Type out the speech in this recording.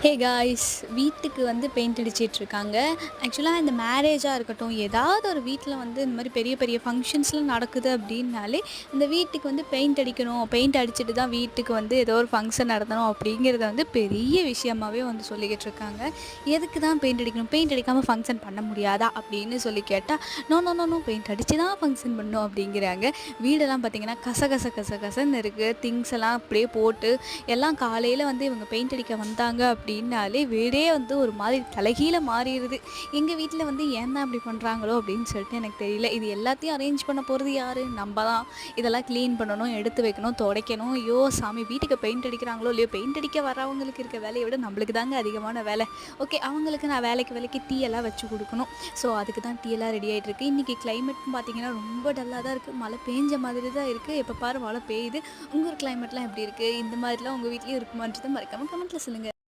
Hey guys, வீட்டுக்கு வந்து paint அடிச்சிட்ருக்காங்க. ஆக்சுவலாக இந்த மேரேஜாக இருக்கட்டும், ஏதாவது ஒரு வீட்டில் வந்து இந்த மாதிரி பெரிய பெரிய ஃபங்க்ஷன்ஸ்லாம் நடக்குது அப்படின்னாலே இந்த வீட்டுக்கு வந்து பெயிண்ட் அடிக்கணும், பெயிண்ட் அடிச்சுட்டு தான் வீட்டுக்கு வந்து ஏதோ ஒரு ஃபங்க்ஷன் நடத்தணும் அப்படிங்கிறத வந்து பெரிய விஷயமாகவே வந்து சொல்லிக்கிட்டு இருக்காங்க. எதுக்கு தான் பெயிண்ட் அடிக்கணும், பெயிண்ட் அடிக்காமல் ஃபங்க்ஷன் பண்ண முடியாதா அப்படின்னு சொல்லி கேட்டால், no no no no, paint அடித்து தான் ஃபங்க்ஷன் பண்ணணும் அப்படிங்கிறாங்க. வீடெல்லாம் பார்த்திங்கன்னா கசன்னு இருக்குது. திங்ஸ் எல்லாம் அப்படியே போட்டு எல்லாம் காலையில் வந்து இவங்க பெயிண்ட் அடிக்க வந்தாங்க அப்படின்னாலே வீடே வந்து ஒரு மாதிரி தலைகீழ மாறிடுது. எங்கள் வீட்டில் வந்து ஏன் தான் அப்படி பண்ணுறாங்களோ அப்படின்னு சொல்லிட்டு எனக்கு தெரியல. இது எல்லாத்தையும் அரேஞ்ச் பண்ண போகிறது யார்? நம்ம தான். இதெல்லாம் க்ளீன் பண்ணணும், எடுத்து வைக்கணும், துடைக்கணும். ஐயோ சாமி, வீட்டுக்கு பெயிண்ட் அடிக்கிறாங்களோ இல்லையோ, பெயிண்ட் அடிக்க வரவங்களுக்கு இருக்க வேலையை விட நம்மளுக்கு தாங்க அதிகமான வேலை. ஓகே, அவங்களுக்கு நான் வேலைக்கு டீ எல்லாம் வச்சு கொடுக்கணும். ஸோ அதுக்கு தான் டீ எல்லாம் ரெடி ஆகிட்டு இருக்கு. இன்றைக்கி கிளைமேட்னு பார்த்தீங்கன்னா ரொம்ப டல்லாக தான் இருக்குது. மழை பேஞ்ச மாதிரி தான் இருக்குது. எப்போ பாரு மழை பெய்யுது. உங்கள் கிளைமேட்லாம் எப்படி இருக்குது? இந்த மாதிரிலாம் உங்கள் வீட்லேயும் இருக்குமான்றது மறக்காமல் கமெண்ட்டில் சொல்லுங்கள்.